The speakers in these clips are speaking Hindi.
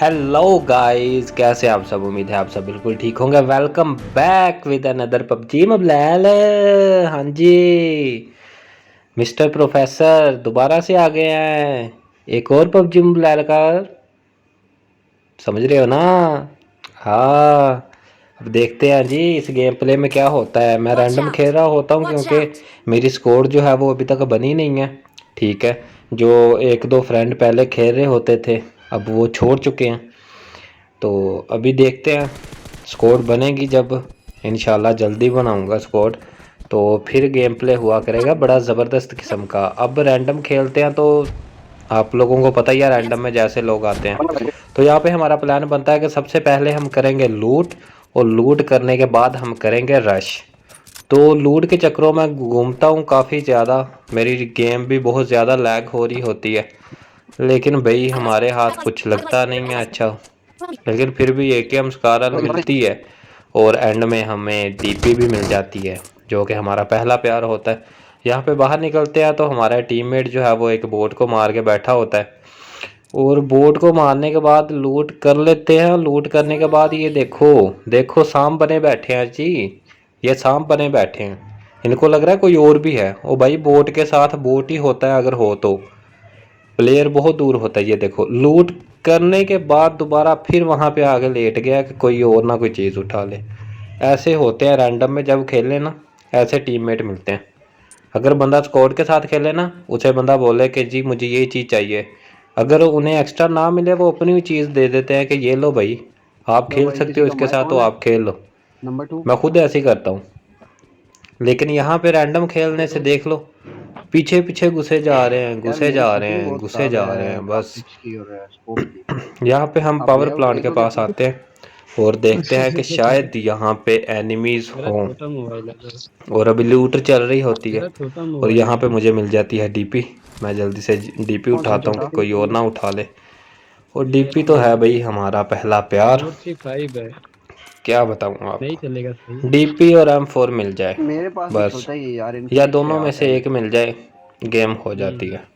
हेलो गाइस, कैसे आप सब। उम्मीद है आप सब बिल्कुल ठीक होंगे। Welcome back with another PUBG mobile. हाँ जी, मिस्टर प्रोफेसर दोबारा से आ गए हैं एक और पबजी मोबाइल का। समझ रहे हो ना। हाँ, अब देखते हैं जी इस गेम प्ले में क्या होता है। मैं रैंडम खेल रहा होता हूँ क्योंकि मेरी स्कोर जो है वो अभी तक बनी नहीं है। ठीक है, जो एक दो फ्रेंड पहले खेल रहे होते थे अब वो छोड़ चुके हैं। तो अभी देखते हैं स्कोर बनेगी जब, इंशाल्लाह जल्दी बनाऊंगा स्कोर। तो फिर गेम प्ले हुआ करेगा बड़ा ज़बरदस्त किस्म का। अब रैंडम खेलते हैं तो आप लोगों को पता ही है रैंडम में जैसे लोग आते हैं। तो यहाँ पे हमारा प्लान बनता है कि सबसे पहले हम करेंगे लूट, और लूट करने के बाद हम करेंगे रश। तो लूट के चक्करों में घूमता हूँ काफ़ी ज़्यादा। मेरी गेम भी बहुत ज़्यादा लैग हो रही होती है, लेकिन भाई हमारे हाथ कुछ लगता नहीं है अच्छा। लेकिन फिर भी एकेएम स्कारल मिलती है, और एंड में हमें डीपी भी मिल जाती है, जो कि हमारा पहला प्यार होता है। यहाँ पे बाहर निकलते हैं तो हमारा टीममेट जो है वो एक बोट को मार के बैठा होता है, और बोट को मारने के बाद लूट कर लेते हैं। लूट करने के बाद ये देखो देखो सांप बने बैठे हैं जी। ये सांप बने बैठे हैं, इनको लग रहा है कोई और भी है। ओ भाई, बोट के साथ बोट ही होता है अगर हो तो। प्लेयर बहुत दूर होता है। ये देखो लूट करने के बाद दोबारा फिर वहां पे आके लेट गया कि कोई और ना कोई चीज़ उठा ले। ऐसे होते हैं रैंडम में जब खेले ना, ऐसे टीममेट मिलते हैं। अगर बंदा स्क्वाड के साथ खेले ना, उसे बंदा बोले कि जी मुझे ये चीज़ चाहिए, अगर उन्हें एक्स्ट्रा ना मिले वो अपनी चीज़ दे देते हैं कि ये लो भाई, आप लो खेल भाई, सकते किसी हो का इसके मैं साथ तो कौन है? आप खेल लो। नंबर 2। मैं खुद ऐसे ही करता हूँ। लेकिन यहाँ पे रैंडम खेलने से देख लो, पीछे पीछे घुसे जा रहे हैं, यार घुसे मेरी जा रहे सेटिंग हैं, बहुत घुसे खराब जा रहे है हैं बस। ग्राफिक्स की और स्कोप की। यहाँ पे हम आप ले पावर आओ, प्लांट भेज के दो पास लेके। आते हैं और देखते हैं कि शायद यहाँ पे एनिमीज मेरा हों, छोटा मोबाइल है सर। और अभी लूट चल रही होती है। मेरा छोटा और मोबाइल यहाँ पे है। मुझे मिल जाती है डीपी। मैं जल्दी से डीपी कौन सा उठाता हूँ छोटा? कि कोई और ना उठा ले। और ये डीपी तो है भाई हमारा पहला प्यार। नोट सी 5 है। क्या बताऊँ नहीं आपको, चलेगा सही। डीपी और M4 मिल जाए मेरे पास भी बस, छोटा ही है यार, या इन्फिनिक्स पे दोनों में आता है से एक लेकिन। मिल जाए गेम हो जाती हम्म। है।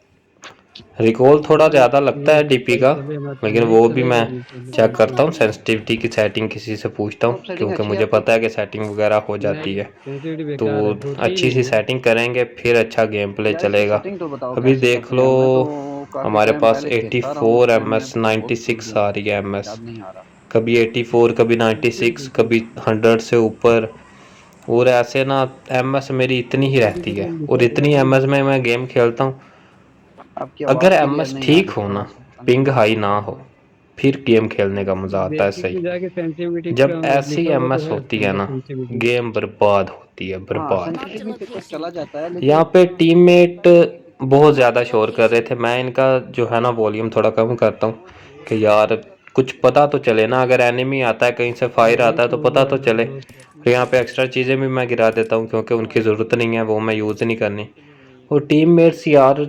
रिकॉल थोड़ा यार ज़्यादा लगता ये है डीपी का, चले ना लेकिन चले, वो भी मैं चलेगा नहीं चलेगा चेक करता हूँ। नहीं। सेंसिटिविटी की सेटिंग किसी से पूछता तो अब हूँ, सेटिंग क्योंकि अच्छी है मुझे आपकी। पता है कि सेटिंग वगैरह हो जाती नहीं, है। सेंसिटिविटी तो बेकार है, होती ही अच्छी सी नहीं है। सेटिंग करेंगे फिर अच्छा गेम प्ले यार इसकी चलेगा। सेटिंग तो बताओ अभी कैसे देख करते लो, हैं, मैं तो काफी हमारे टाइम पास पहले खेलता रहा हूँ, 84 उस टाइम एम मैंने एस बहुत खेल 96 दिया, आ रही है एम एस। याद नहीं आ रहा। कभी 84, कभी 96, कभी 100 से ऊपर। और ऐसे ना एम एस मेरी इतनी ही रहती है, और इतनी एम एस में मैं गेम खेलता हूँ। आपकी अगर आवाज एम क्लियर एस नहीं आ ठीक रही, हो ना, थोड़ा सा पता नहीं पिंग क्या हाई हो ना रहा हो, फिर गेम खेलने का मज़ा आता है बेसिक सही। में जाके सेंसिटिविटी जब का ऐसी लिखा हुआ तो एमएस है, होती है अंडर ना, सेंसिटिविटी। गेम बर्बाद होती है है। हाँ, बर्बाद। सेंसिटिविटी तक चला जाता है यहाँ लेकिन पे टीममेट बहुत ज़्यादा शोर कर रहे थे। मैं इनका जो है ना वॉल्यूम थोड़ा कम करता हूँ कि यार कुछ पता तो चले ना, अगर एनिमी आता है कहीं से फायर वही आता है तो तो पता तो यार चले। दोस्त। फिर यहाँ पे एक्स्ट्रा चीज़ें भी मैं गिरा देता हूँ क्योंकि उनकी ज़रूरत नहीं है, वो मैं यूज़ नहीं करनी। और टीममेट्स यार,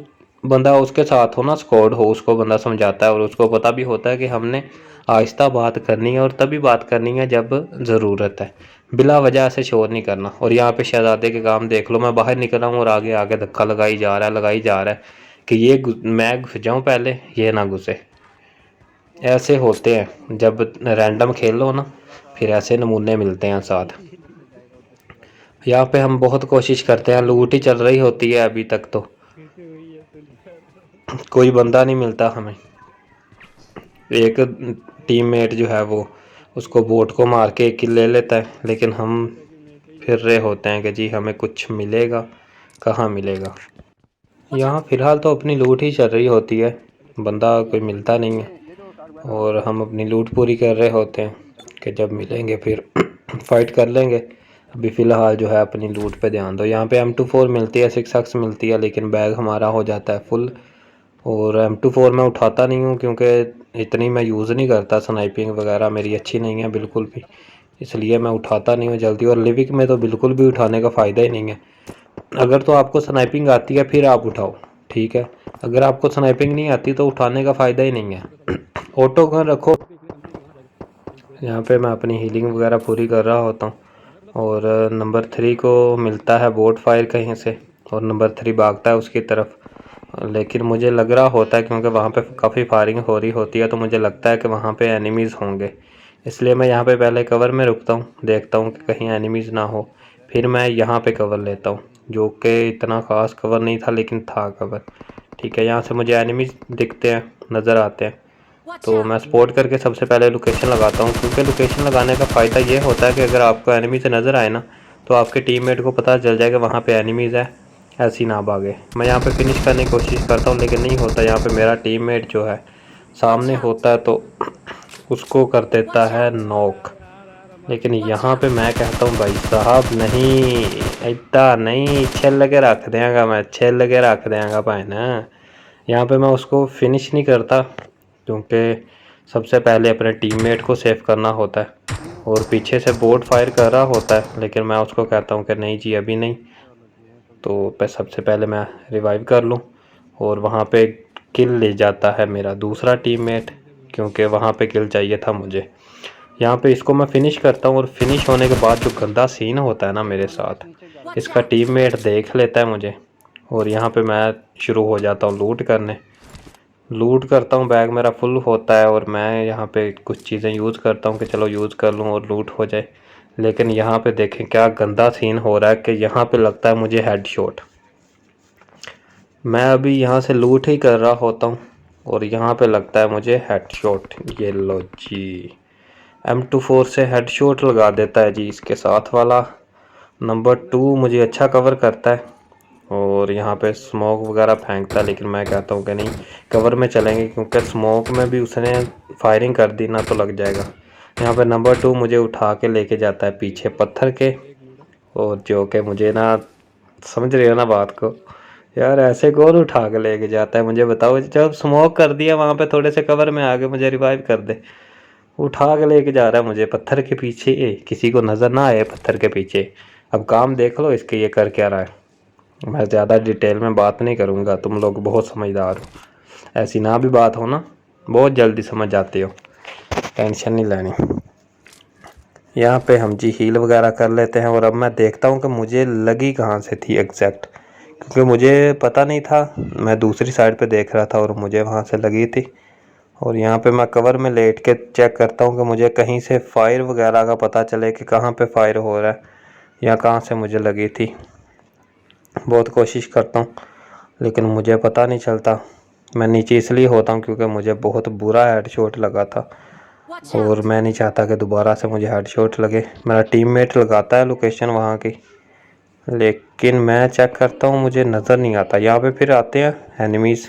बंदा उसके साथ हो ना, स्क्वाड हो, उसको बंदा समझाता है और उसको पता भी होता है कि हमने आहिस्ता बात करनी है और तभी बात करनी है जब ज़रूरत है। बिला वजह से शोर नहीं करना। और यहाँ पे शहजादे के काम देख लो, मैं बाहर निकला हूँ और आगे आगे धक्का लगाई जा रहा है कि मैं घुस जाऊँ पहले, ये ना घुसे। ऐसे होते हैं जब रैंडम खेलो ना, फिर ऐसे नमूने मिलते हैं साथ। यहाँ पे हम बहुत कोशिश करते हैं, लूट ही चल रही होती है अभी तक तो, कोई बंदा नहीं मिलता हमें। एक टीममेट जो है वो उसको बोट को मार के किल ले लेता है, लेकिन हम फिर रहे होते हैं कि जी हमें कुछ मिलेगा, कहाँ मिलेगा। यहाँ फ़िलहाल तो अपनी लूट ही चल रही होती है, बंदा कोई मिलता नहीं है, और हम अपनी लूट पूरी कर रहे होते हैं कि जब मिलेंगे फिर फाइट कर लेंगे। अभी फ़िलहाल जो है अपनी लूट पे ध्यान दो। यहाँ पे M24 मिलती है, 6x मिलती है, लेकिन बैग हमारा हो जाता है फुल। और M24 मैं उठाता नहीं हूँ क्योंकि इतनी मैं यूज़ नहीं करता, स्नाइपिंग वगैरह मेरी अच्छी नहीं है बिल्कुल भी, इसलिए मैं उठाता नहीं हूँ जल्दी। और लिविक में तो बिल्कुल भी उठाने का फ़ायदा ही नहीं है। अगर तो आपको स्नाइपिंग आती है फिर आप उठाओ, ठीक है। अगर आपको स्नाइपिंग नहीं आती तो उठाने का फ़ायदा ही नहीं है। ऑटो गन रखो। यहाँ पे मैं अपनी हीलिंग वगैरह पूरी कर रहा होता हूँ, और नंबर 3 को मिलता है बोट फायर कहीं से, और नंबर 3 भागता है उसकी तरफ, लेकिन मुझे लग रहा होता है क्योंकि वहाँ पे काफ़ी फायरिंग हो रही होती है तो मुझे लगता है कि वहाँ पे एनिमीज़ होंगे, इसलिए मैं यहाँ पे पहले कवर में रुकता हूँ, देखता हूँ कि कहीं एनिमीज़ ना हो, फिर मैं यहाँ पे कवर लेता हूँ, जो कि इतना ख़ास कवर नहीं था लेकिन था कवर। ठीक है, यहाँ से मुझे एनिमीज़ दिखते हैं, नज़र आते हैं, तो मैं स्पॉट करके सबसे पहले लोकेशन लगाता हूँ, क्योंकि लोकेशन लगाने का फ़ायदा ये होता है कि अगर आपको एनिमी से नज़र आए ना तो आपके टीममेट को पता चल जाएगा वहाँ पे एनिमीज़ है, ऐसी ना भागे। मैं यहाँ पे फिनिश करने की कोशिश करता हूँ लेकिन नहीं होता, यहाँ पे मेरा टीममेट जो है सामने होता है तो उसको कर देता है नॉक। लेकिन यहाँ पे मैं कहता हूँ भाई साहब नहीं, इतना नहीं, छेल के रख देंगा, मैं छेल के रख देंगा भाई ना। यहाँ पे मैं उसको फिनिश नहीं करता क्योंकि सबसे पहले अपने टीममेट को सेव करना होता है, और पीछे से बोट फायर कर रहा होता है लेकिन मैं उसको कहता हूँ कि नहीं जी अभी नहीं, तो सबसे पहले मैं रिवाइव कर लूँ, और वहाँ पे किल ले जाता है मेरा दूसरा टीममेट, क्योंकि वहाँ पे किल चाहिए था मुझे। यहाँ पे इसको मैं फिनिश करता हूँ, और फिनिश होने के बाद जो गंदा सीन होता है ना मेरे साथ, इसका टीममेट देख लेता है मुझे, और यहाँ पे मैं शुरू हो जाता हूँ लूट करने। लूट करता हूँ, बैग मेरा फुल होता है और मैं यहाँ पे कुछ चीज़ें यूज़ करता हूँ कि चलो यूज़ कर लूँ और लूट हो जाए। लेकिन यहाँ पे देखें क्या गंदा सीन हो रहा है कि यहाँ पे लगता है मुझे हेडशॉट। मैं अभी यहाँ से लूट ही कर रहा होता हूँ और यहाँ पे लगता है मुझे हेडशॉट। ये लो जी, M24 से हेडशॉट लगा देता है जी इसके साथ वाला। नंबर 2 मुझे अच्छा कवर करता है और यहाँ पे स्मोक वगैरह फेंकता है, लेकिन मैं कहता हूँ कि नहीं, कवर में चलेंगे क्योंकि स्मोक में भी उसने फायरिंग कर दी ना तो लग जाएगा। यहाँ पे नंबर 2 मुझे उठा के लेके जाता है पीछे पत्थर के, और जो कि मुझे ना, समझ रहे हो ना बात को यार, ऐसे कौन उठा के लेके जाता है मुझे बताओ। जब स्मोक कर दिया वहाँ पे थोड़े से कवर में आके मुझे रिवाइव कर दे, उठा के लेके जा रहा है मुझे पत्थर के पीछे। किसी को नज़र ना आए पत्थर के पीछे। अब काम देख लो इसके, ये कर क्या रहा है। मैं ज़्यादा डिटेल में बात नहीं करूँगा, तुम लोग बहुत समझदार हो, ऐसी ना भी बात हो ना बहुत जल्दी समझ जाते हो, टेंशन नहीं लेनी। यहाँ पे हम जी हील वगैरह कर लेते हैं, और अब मैं देखता हूँ कि मुझे लगी कहाँ से थी एग्जैक्ट, क्योंकि मुझे पता नहीं था, मैं दूसरी साइड पे देख रहा था और मुझे वहाँ से लगी थी। और यहाँ पे मैं कवर में लेट के चेक करता हूँ कि मुझे कहीं से फायर वगैरह का पता चले कि कहाँ पे फायर हो रहा है या कहाँ से मुझे लगी थी। बहुत कोशिश करता हूँ लेकिन मुझे पता नहीं चलता। मैं नीचे इसलिए होता हूँ क्योंकि मुझे बहुत बुरा हेडशॉट लगा था, और मैं नहीं चाहता कि दोबारा से मुझे हेडशॉट लगे। मेरा टीममेट लगाता है लोकेशन वहाँ की, लेकिन मैं चेक करता हूँ मुझे नज़र नहीं आता। यहाँ पे फिर आते हैं एनिमीज़,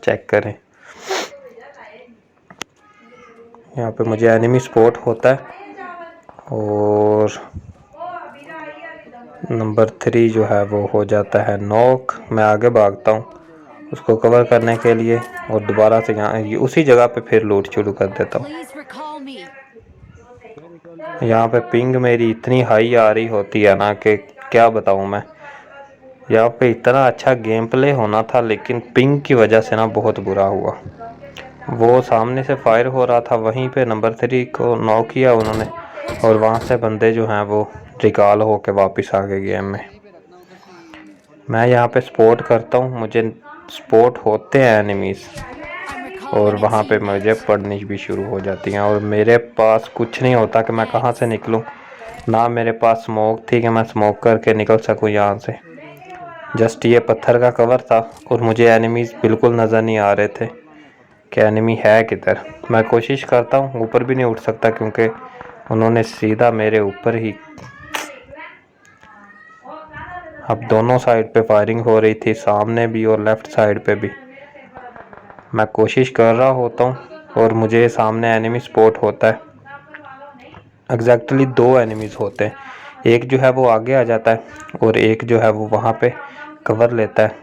चेक करें। यहाँ पे मुझे एनिमी स्पॉट होता है, और नंबर 3 जो है वो हो जाता है नॉक। मैं आगे भागता हूँ उसको कवर करने के लिए, और दोबारा से यहाँ उसी जगह पे फिर लूट शुरू कर देता हूँ। यहाँ पे पिंग मेरी इतनी हाई आ रही होती है ना कि क्या बताऊँ मैं। यहाँ पे इतना अच्छा गेम प्ले होना था लेकिन पिंग की वजह से ना बहुत बुरा हुआ। वो सामने से फायर हो रहा था, वहीं पे नंबर 3 को नॉक किया उन्होंने, और वहाँ से बंदे जो हैं वो रिकॉल होके वापस आ गए गेम में। मैं यहाँ पे स्पॉट करता हूँ, मुझे स्पॉट होते हैं एनिमीज़, और वहाँ पे मुझे पड़नी भी शुरू हो जाती हैं, और मेरे पास कुछ नहीं होता कि मैं कहाँ से निकलूँ। ना मेरे पास स्मोक थी कि मैं स्मोक करके निकल सकूँ यहाँ से। जस्ट ये पत्थर का कवर था और मुझे एनिमीज़ बिल्कुल नज़र नहीं आ रहे थे कि एनिमी है किधर। मैं कोशिश करता हूँ, ऊपर भी नहीं उठ सकता क्योंकि उन्होंने सीधा मेरे ऊपर ही। अब दोनों साइड पे फायरिंग हो रही थी, सामने भी और लेफ़्ट साइड पे भी। मैं कोशिश कर रहा होता हूँ और मुझे सामने एनिमी स्पॉट होता है। एग्जैक्टली 2 एनिमीज़ होते हैं, एक जो है वो आगे आ जाता है और एक जो है वो वहाँ पे कवर लेता है।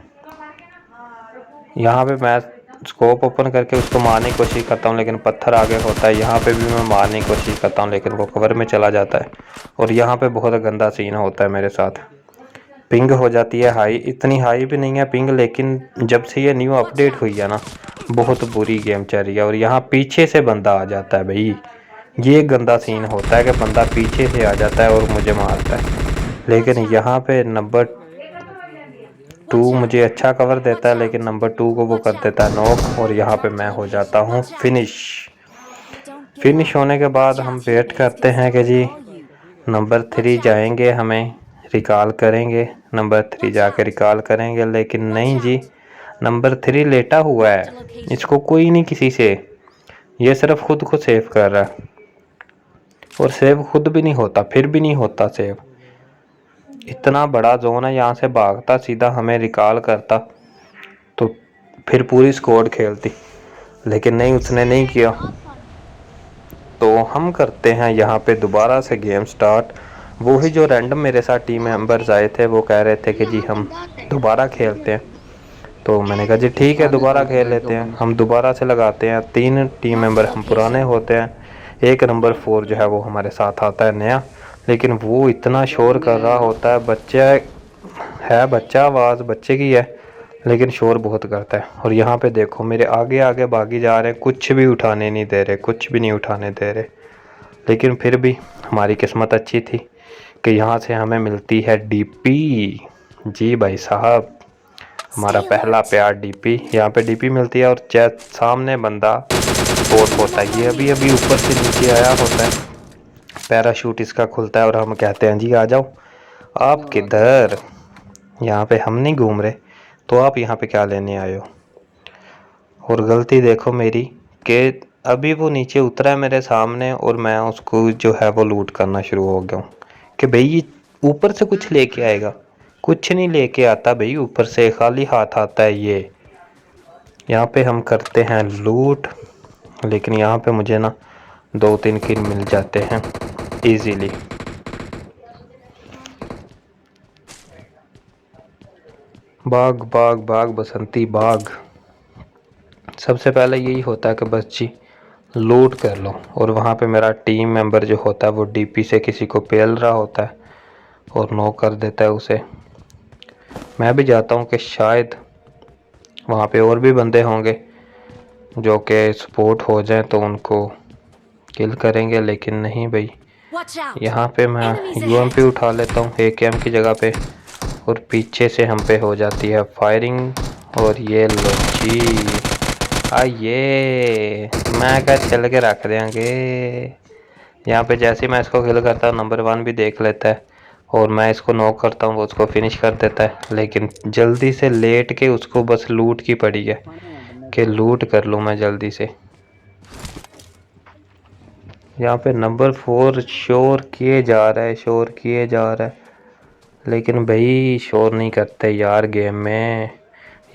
यहाँ पे मैं स्कोप ओपन करके उसको मारने की कोशिश करता हूँ लेकिन पत्थर आगे होता है। यहाँ पे भी मैं मारने की कोशिश करता हूँ लेकिन वो कवर में चला जाता है, और यहाँ पे बहुत गंदा सीन होता है मेरे साथ। पिंग हो जाती है हाई, इतनी हाई भी नहीं है पिंग, लेकिन जब से ये न्यू अपडेट हुई है ना बहुत बुरी गेम चल रही है। और यहाँ पीछे से बंदा आ जाता है भाई, ये गंदा सीन होता है कि बंदा पीछे से आ जाता है और मुझे मारता है। लेकिन यहाँ पे नंबर 2 मुझे अच्छा कवर देता है, लेकिन नंबर 2 को वो कर देता है नॉक, और यहाँ पे मैं हो जाता हूँ फिनिश। फिनिश होने के बाद हम वेट करते हैं कि जी नंबर 3 जाएंगे, हमें रिकॉल करेंगे, नंबर 3 जाके रिकॉल करेंगे, लेकिन नहीं जी, नंबर 3 लेटा हुआ है, इसको कोई नहीं किसी से, ये सिर्फ खुद को सेव कर रहा है, और सेव खुद भी नहीं होता, फिर भी नहीं होता सेव। इतना बड़ा जोन है, यहाँ से भागता सीधा हमें रिकॉल करता तो फिर पूरी स्क्वाड खेलती, लेकिन नहीं, उसने नहीं किया। तो हम करते हैं यहाँ पे दोबारा से गेम स्टार्ट। वो ही जो रैंडम मेरे साथ टीम मेंबर्स आए थे वो कह रहे थे कि जी हम दोबारा खेलते हैं, तो मैंने कहा जी ठीक है, दोबारा खेल लेते हैं। हम दोबारा से लगाते हैं, 3 टीम मेंबर हम पुराने होते हैं, एक नंबर 4 जो है वो हमारे साथ आता है नया, लेकिन वो इतना शोर कर रहा होता है, बच्चा आवाज़ बच्चे की है, लेकिन शोर बहुत करता है। और यहाँ पे देखो मेरे आगे आगे भागी जा रहे हैं, कुछ भी उठाने नहीं दे रहे, कुछ भी नहीं उठाने दे रहे, लेकिन फिर भी हमारी किस्मत अच्छी थी कि यहाँ से हमें मिलती है डीपी। जी भाई साहब, हमारा पहला प्यार डीपी, यहाँ पे डीपी मिलती है, और सामने बंदा स्पॉट होता है, ये अभी अभी ऊपर से नीचे आया होता है, पैराशूट इसका खुलता है, और हम कहते हैं जी आ जाओ। आप किधर, यहाँ पे हम नहीं घूम रहे, तो आप यहाँ पे क्या लेने आए हो। और गलती देखो मेरी कि अभी वो नीचे उतरा है मेरे सामने, और मैं उसको जो है वो लूट करना शुरू हो गया हूँ कि भाई ये ऊपर से कुछ लेके आएगा, कुछ नहीं लेके आता भाई, ऊपर से खाली हाथ आता है ये। यहाँ पे हम करते हैं लूट, लेकिन यहाँ पे मुझे ना 2-3 किल मिल जाते हैं इजीली। भाग भाग भाग बसंती भाग। सबसे पहले यही होता है कि बस जी लूट कर लो, और वहाँ पे मेरा टीम मेंबर जो होता है वो डीपी से किसी को पेल रहा होता है और नॉक कर देता है उसे। मैं भी जाता हूँ कि शायद वहाँ पे और भी बंदे होंगे जो कि सपोर्ट हो जाएं तो उनको किल करेंगे, लेकिन नहीं भाई, यहाँ पे मैं यूएमपी उठा लेता हूँ एकेएम की जगह पे, और पीछे से हम पे हो जाती है फायरिंग, और ये लो जी आइए, मैं क्या चल के रख देंगे। यहाँ पे जैसे मैं इसको किल करता हूँ नंबर 1 भी देख लेता है, और मैं इसको नॉक करता हूँ वो उसको फिनिश कर देता है, लेकिन जल्दी से लेट के उसको बस लूट की पड़ी है कि लूट कर लूँ मैं जल्दी से। यहाँ पे नंबर 4 शोर किए जा रहा है, लेकिन भाई शोर नहीं करते यार गेम में।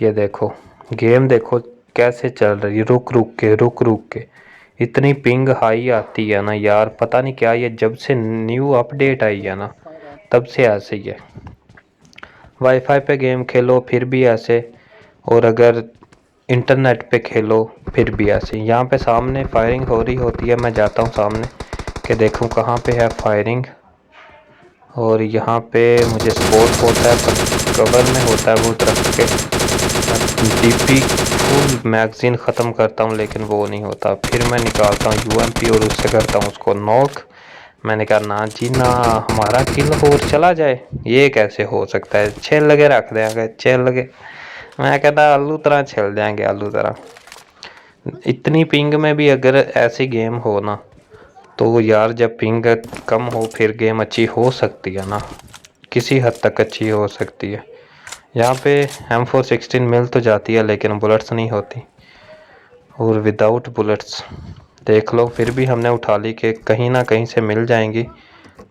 ये देखो गेम देखो कैसे चल रही है, रुक रुक के इतनी पिंग हाई आती है ना यार, पता नहीं क्या, ये जब से न्यू अपडेट आई है ना तब से ऐसे ही है। वाईफाई पे गेम खेलो फिर भी ऐसे, और अगर इंटरनेट पे खेलो फिर भी ऐसे। यहाँ पे सामने फायरिंग हो रही होती है, मैं जाता हूँ सामने कि देखूँ कहाँ पे है फायरिंग, और यहाँ पे मुझे स्पॉट होता है पर कवर में होता है वो तरफ के। डीपी फुल मैगजीन ख़त्म करता हूँ लेकिन वो नहीं होता, फिर मैं निकालता हूँ यूएमपी और उससे करता हूँ उसको नॉक। मैंने कहा ना जी ना, हमारा किल और चला जाए, ये कैसे हो सकता है, छेल लगे रख देंगे, छेल लगे, मैं कहता आलू तरह छेल देंगे आलू तरह। इतनी पिंग में भी अगर ऐसी गेम हो ना तो यार, जब पिंग कम हो फिर गेम अच्छी हो सकती है ना, किसी हद तक अच्छी हो सकती है। यहाँ पे M416 मिल तो जाती है लेकिन बुलेट्स नहीं होती, और विदाउट बुलेट्स देख लो फिर भी हमने उठा ली कि कहीं ना कहीं से मिल जाएंगी,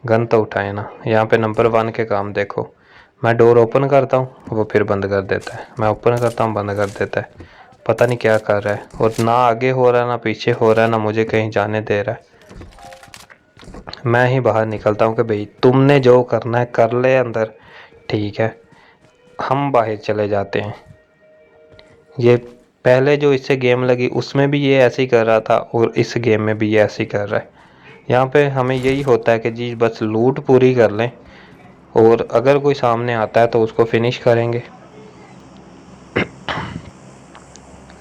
गन तो उठाए ना। यहाँ पे नंबर 1 के काम देखो, मैं डोर ओपन करता हूँ वो फिर बंद कर देता है, मैं ओपन करता हूँ बंद कर देता है, पता नहीं क्या कर रहा है, और ना आगे हो रहा है ना पीछे हो रहा है, ना मुझे कहीं जाने दे रहा है। मैं ही बाहर निकलता हूँ कि भाई तुमने जो करना है कर ले अंदर, ठीक है, हम बाहर चले जाते हैं। ये पहले जो इससे गेम लगी उसमें भी ये ऐसे ही कर रहा था, और इस गेम में भी ये ऐसे ही कर रहा है। यहाँ पे हमें यही होता है कि जी बस लूट पूरी कर लें, और अगर कोई सामने आता है तो उसको फिनिश करेंगे।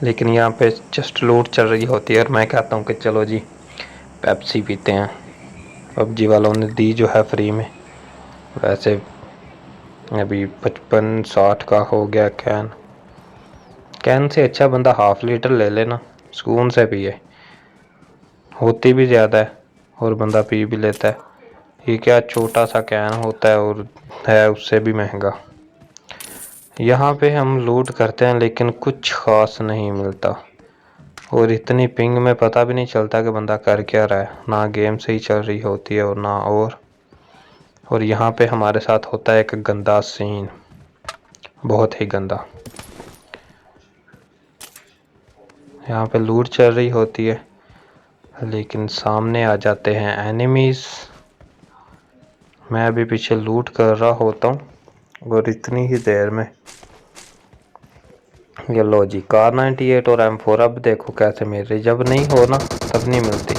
लेकिन यहाँ पे जस्ट लूट चल रही होती है, और मैं कहता हूँ कि चलो जी पेप्सी पीते हैं। पबजी वालों ने दी जो है फ्री में, वैसे अभी 55-60 का हो गया कैन। कैन से अच्छा बंदा हाफ लीटर ले लेना, सुकून से पिए, होती भी ज़्यादा है और बंदा पी भी लेता है। ये क्या छोटा सा कैन होता है और है उससे भी महंगा। यहाँ पे हम लूट करते हैं लेकिन कुछ ख़ास नहीं मिलता और इतनी पिंग में पता भी नहीं चलता कि बंदा कर क्या रहा है, ना गेम सही चल रही होती है और ना और यहाँ पे हमारे साथ होता है एक गंदा सीन, बहुत ही गंदा। यहाँ पे लूट चल रही होती है लेकिन सामने आ जाते हैं एनिमीज़। मैं अभी पीछे लूट कर रहा होता हूँ और इतनी ही देर में ये लो जी कार 98 और M4 अब देखो कैसे मिल रही। जब नहीं हो ना तब नहीं मिलती,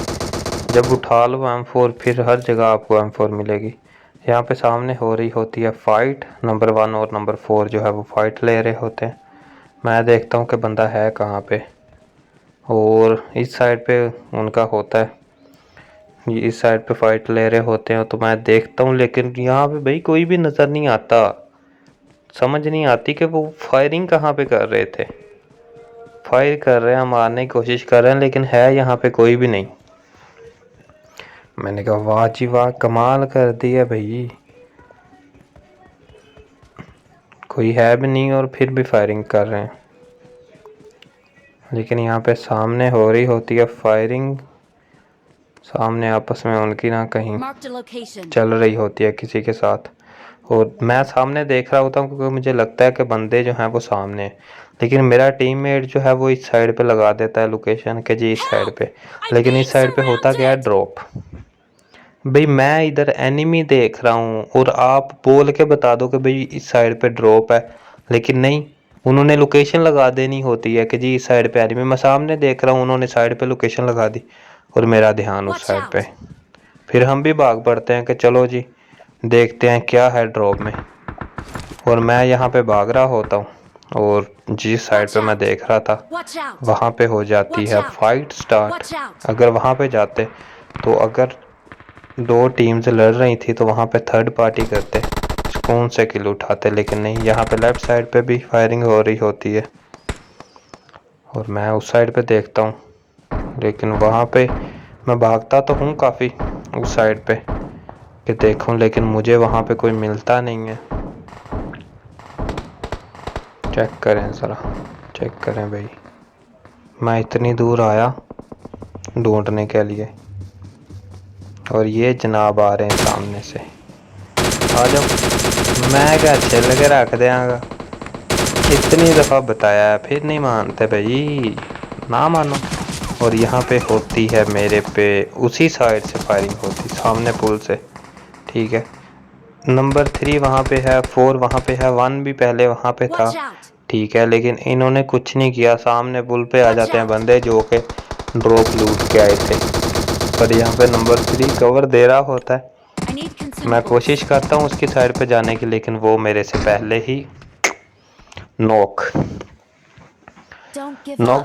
जब उठा लो M4 फिर हर जगह आपको M4 मिलेगी। यहाँ पे सामने हो रही होती है फाइट, नंबर 1 और नंबर 4 जो है वो फाइट ले रहे होते हैं। मैं देखता हूँ कि बंदा है कहाँ पे और इस साइड पे उनका होता है, ये इस साइड पे फाइट ले रहे होते हैं तो मैं देखता हूँ लेकिन यहाँ पे भाई कोई भी नज़र नहीं आता। समझ नहीं आती कि वो फायरिंग कहाँ पे कर रहे थे। फायर कर रहे हैं, मारने की कोशिश कर रहे हैं लेकिन है यहाँ पे कोई भी नहीं। मैंने कहा वाह जी वाह, कमाल कर दी है भाई, कोई है भी नहीं और फिर भी फायरिंग कर रहे हैं। लेकिन यहाँ पे सामने हो रही होती है फायरिंग, सामने आपस में उनकी ना कहीं चल रही होती है किसी के साथ और मैं सामने देख रहा होता हूँ क्योंकि मुझे लगता है कि बंदे जो हैं वो सामने हैं। लेकिन मेरा टीममेट जो है वो इस साइड पे लगा देता है लोकेशन के जी इस साइड पे, लेकिन इस साइड पे होता क्या है ड्रॉप। भाई मैं इधर एनिमी देख रहा हूँ और आप बोल के बता दो कि भाई इस साइड पे ड्रॉप है, लेकिन नहीं, उन्होंने लोकेशन लगा देनी होती है कि जी इस साइड पे एनिमी। मैं सामने देख रहा हूँ उन्होंने साइड पे लोकेशन लगा दी और मेरा ध्यान उस साइड पे। फिर हम भी भाग पड़ते हैं कि चलो जी देखते हैं क्या है ड्रॉप में, और मैं यहाँ पे भाग रहा होता हूँ और जिस साइड पे मैं देख रहा था वहाँ पे हो जाती है फाइट स्टार्ट। अगर वहाँ पे जाते तो अगर 2 टीम्स लड़ रही थी तो वहाँ पे थर्ड पार्टी करते, सुकून से किल उठाते, लेकिन नहीं, यहाँ पे लेफ्ट साइड पे भी फायरिंग हो रही होती है और मैं उस साइड पे देखता हूँ। लेकिन वहाँ पे मैं भागता तो हूँ काफ़ी उस साइड पे कि देखूँ, लेकिन मुझे वहाँ पे कोई मिलता नहीं है। चेक करें ज़रा, चेक करें भाई, मैं इतनी दूर आया ढूंढने के लिए और ये जनाब आ रहे हैं सामने से। आ जाओ, मैं क्या छिल के रख देंगा, कितनी दफ़ा बताया है फिर नहीं मानते भाई, ना मानो। और यहाँ पे होती है मेरे पे उसी साइड से फायरिंग होती, सामने पुल से, ठीक है। नंबर 3 वहाँ पे है, 4 वहाँ पे है, 1 भी पहले वहाँ पे था, ठीक है, लेकिन इन्होंने कुछ नहीं किया। सामने पुल पे आ जाते हैं बंदे जो के ड्रॉप लूट के आए थे, पर यहाँ पे नंबर 3 कवर दे रहा होता है। मैं कोशिश करता हूँ उसकी साइड पे जाने की, लेकिन वो मेरे से पहले ही नॉक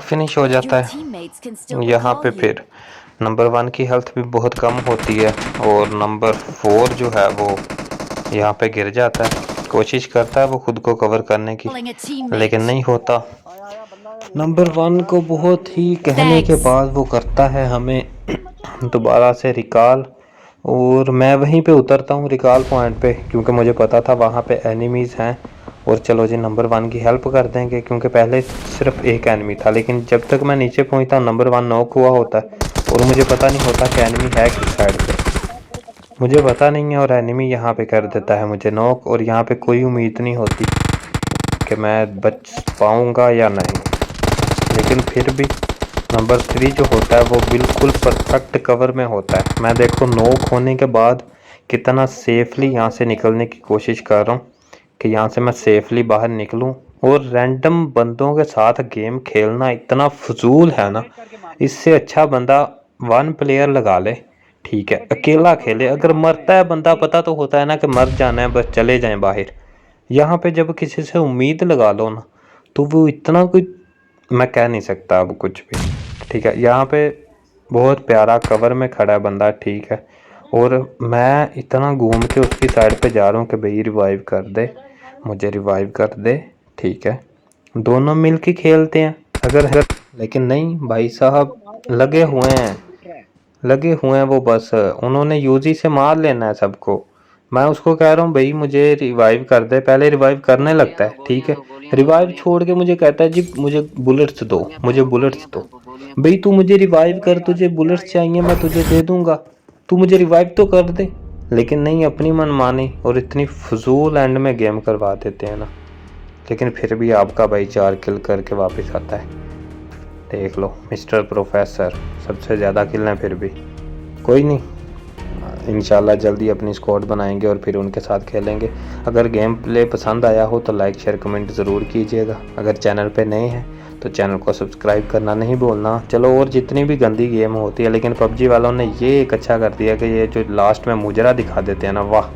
फिनिश हो जाता है। यहाँ पे फिर नंबर 1 की हेल्थ भी बहुत कम होती है और नंबर 4 जो है वो यहाँ पे गिर जाता है। कोशिश करता है वो खुद को कवर करने की, लेकिन नहीं होता। नंबर 1 को बहुत ही कहने के बाद वो करता है हमें दोबारा से रिकॉल, और मैं वहीं पे उतरता हूँ रिकॉल पॉइंट पे क्योंकि मुझे पता था वहाँ पे एनिमीज़ हैं और चलो जी नंबर 1 की हेल्प कर देंगे, क्योंकि पहले सिर्फ एक एनिमी था। लेकिन जब तक मैं नीचे पहुँचता हूँ नंबर 1 नॉक हुआ होता है और मुझे पता नहीं होता कि एनिमी है किस साइड पे, मुझे पता नहीं है, और एनिमी यहाँ पे कर देता है मुझे नॉक। और यहाँ पे कोई उम्मीद नहीं होती कि मैं बच पाऊँगा या नहीं, लेकिन फिर भी नंबर 3 जो होता है वो बिल्कुल परफेक्ट कवर में होता है। मैं देखो नॉक होने के बाद कितना सेफली यहाँ से निकलने की कोशिश कर रहा हूँ कि यहाँ से मैं सेफली बाहर निकलूँ। और रैंडम बंदों के साथ गेम खेलना इतना फजूल है ना, इससे अच्छा बंदा 1 प्लेयर लगा ले, ठीक है, अकेला खेले। अगर मरता है बंदा पता तो होता है ना कि मर जाना है, बस चले जाएं बाहर। यहाँ पे जब किसी से उम्मीद लगा लो ना तो वो इतना कुछ मैं कह नहीं सकता अब कुछ भी, ठीक है। यहाँ पे बहुत प्यारा कवर में खड़ा है बंदा, ठीक है, और मैं इतना घूम के उसकी साइड पे जा रहा हूँ कि भाई रिवाइव कर दे, मुझे रिवाइव कर दे, ठीक है, दोनों मिल के खेलते हैं अगर लेकिन नहीं भाई साहब, लगे हुए हैं वो, बस उन्होंने यूजी से मार लेना है सबको। मैं उसको कह रहा हूँ भाई मुझे रिवाइव कर दे, पहले रिवाइव करने लगता है, ठीक है, रिवाइव छोड़ के मुझे कहता है जी मुझे बुलेट्स दो, मुझे बुलेट्स दो। भाई तू मुझे रिवाइव कर, तुझे बुलेट्स चाहिए मैं तुझे दे दूंगा, तू मुझे रिवाइव तो कर दे। लेकिन नहीं, अपनी मनमानी और इतनी फजूल एंड में गेम करवा देते हैं ना। लेकिन फिर भी आपका भाई 4 किल करके वापस आता है, देख लो मिस्टर प्रोफेसर, सबसे ज़्यादा किल हैं फिर भी। कोई नहीं, इंशाल्लाह जल्दी अपनी स्क्वाड बनाएंगे और फिर उनके साथ खेलेंगे। अगर गेम प्ले पसंद आया हो तो लाइक शेयर कमेंट ज़रूर कीजिएगा। अगर चैनल पे नए हैं तो चैनल को सब्सक्राइब करना नहीं भूलना। चलो, और जितनी भी गंदी गेम होती है, लेकिन पबजी वालों ने ये एक अच्छा कर दिया कि ये जो लास्ट में मुजरा दिखा देते हैं ना, वाह।